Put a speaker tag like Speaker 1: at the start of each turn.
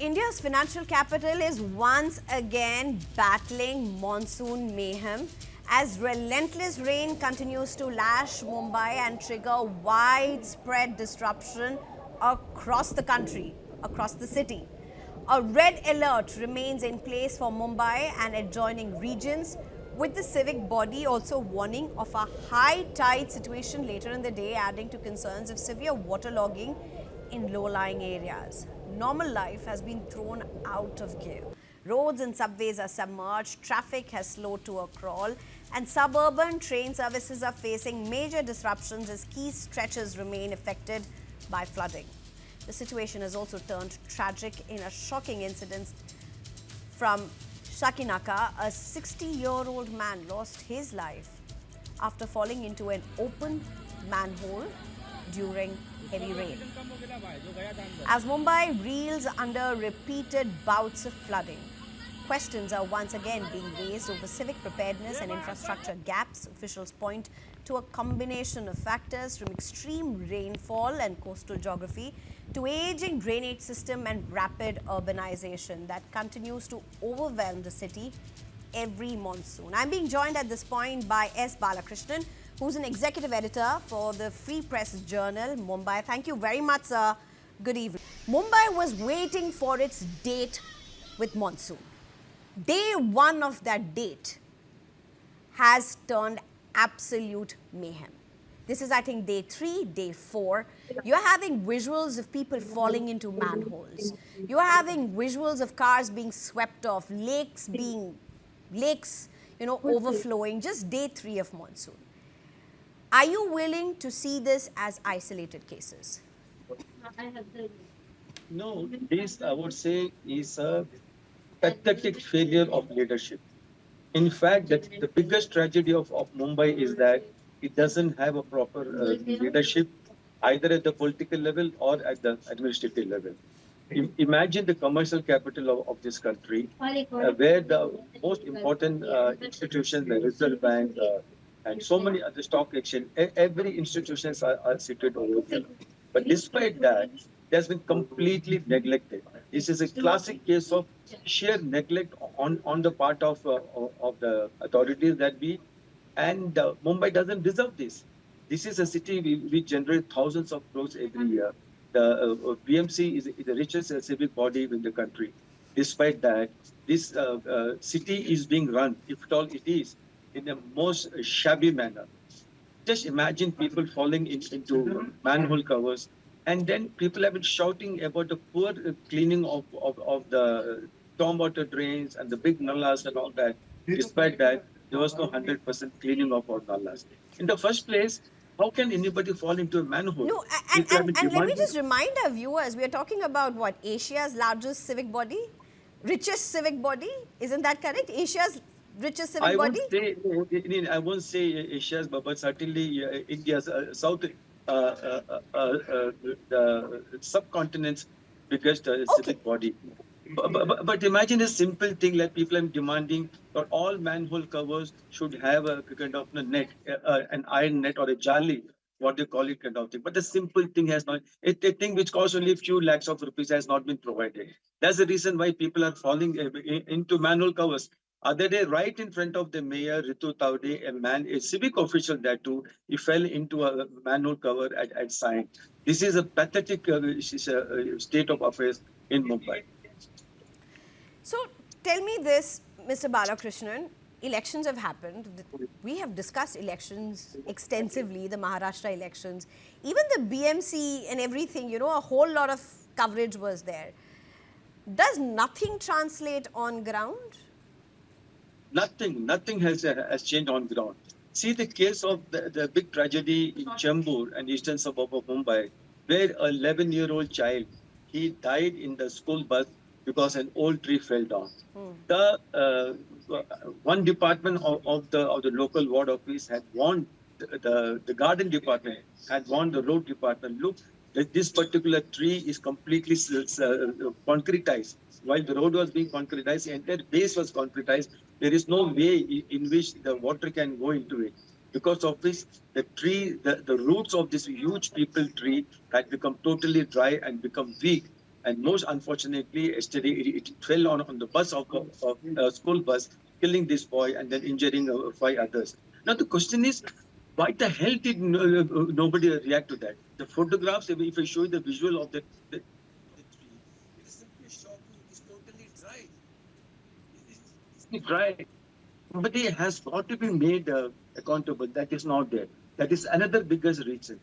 Speaker 1: India's financial capital is once again battling monsoon mayhem as relentless rain continues to lash Mumbai and trigger widespread disruption across the country, across the city. A red alert remains in place for Mumbai and adjoining regions, with the civic body also warning of a high tide situation later in the day, adding to concerns of severe waterlogging in low-lying areas. Normal life has been thrown out of gear. Roads and subways are submerged, traffic has slowed to a crawl, and suburban train services are facing major disruptions as key stretches remain affected by flooding. The situation has also turned tragic in a shocking incident from Shakinaka. A 60-year-old man lost his life after falling into an open manhole during heavy rain. As Mumbai reels under repeated bouts of flooding, questions are once again being raised over civic preparedness and infrastructure gaps. Officials point to a combination of factors from extreme rainfall and coastal geography to aging drainage system and rapid urbanization that continues to overwhelm the city every monsoon. I'm being joined at this point by S. Balakrishnan, who's an executive editor for the Free Press Journal, Mumbai. Thank you very much, sir. Good evening. Mumbai was waiting for its date with monsoon. Day one of that date has turned absolute mayhem. This is, I think, day 3, day 4. You're having visuals of people falling into manholes. You're having visuals of cars being swept off, lakes, overflowing. Just day 3 of monsoon. Are you willing to see this as isolated cases?
Speaker 2: No, this I would say is a pathetic failure of leadership. In fact, the biggest tragedy of Mumbai is that it doesn't have a proper leadership either at the political level or at the administrative level. Imagine the commercial capital of this country, where the most important institutions, the Reserve Bank, and so many other stock exchange, every institutions are situated over there. But despite that, it has been completely neglected. This is a classic case of sheer neglect on the part of the authorities and Mumbai doesn't deserve this. This is a city we generate thousands of crores every year. The BMC is the richest civic body in the country. Despite that, this city is being run, if at all it is, in the most shabby manner. Just imagine people falling into manhole covers, and then people have been shouting about the poor cleaning of the stormwater drains and the big nallas and all that. Despite that, there was no 100% cleaning of our nallas. In the first place, how can anybody fall into a manhole?
Speaker 1: No, and let me just remind our viewers, we are talking about what? Asia's largest civic body? Richest civic body? Isn't that correct? Asia's richest civic body?
Speaker 2: I won't say Asia's, but certainly India's South, the subcontinent's biggest civic body. But imagine a simple thing like people are demanding that all manhole covers should have a kind of a net, an iron net or a jali, what they call it kind of thing. But the simple thing has not, a thing which costs only a few lakhs of rupees has not been provided. That's the reason why people are falling into manhole covers. Other day, right in front of the mayor, Ritu Taude, a civic official there too, he fell into a manhole cover at Sign. This is a pathetic state of affairs in Mumbai.
Speaker 1: So tell me this, Mr. Balakrishnan, elections have happened. We have discussed elections extensively, the Maharashtra elections. Even the BMC and everything, a whole lot of coverage was there. Does nothing translate on ground?
Speaker 2: Nothing has changed on ground. See the case of the big tragedy in Chembur and eastern suburb of Mumbai, where an 11-year-old child, he died in the school bus because an old tree fell down. The one department of the local ward office had warned the garden department, had warned the road department, look, this particular tree is completely concretized. While the road was being concretized, the entire base was concretized. There is no way in which the water can go into it. Because of this, the tree, the roots of this huge peepal tree had become totally dry and become weak. And most unfortunately, yesterday it fell on the bus of school bus, killing this boy and then injuring five others. Now the question is, why the hell did nobody react to that? The photographs, if I show you the visual of the tree, it is simply shocking. It is totally dry. It's dry. Somebody has got to be made accountable. That is not there. That is another biggest reason.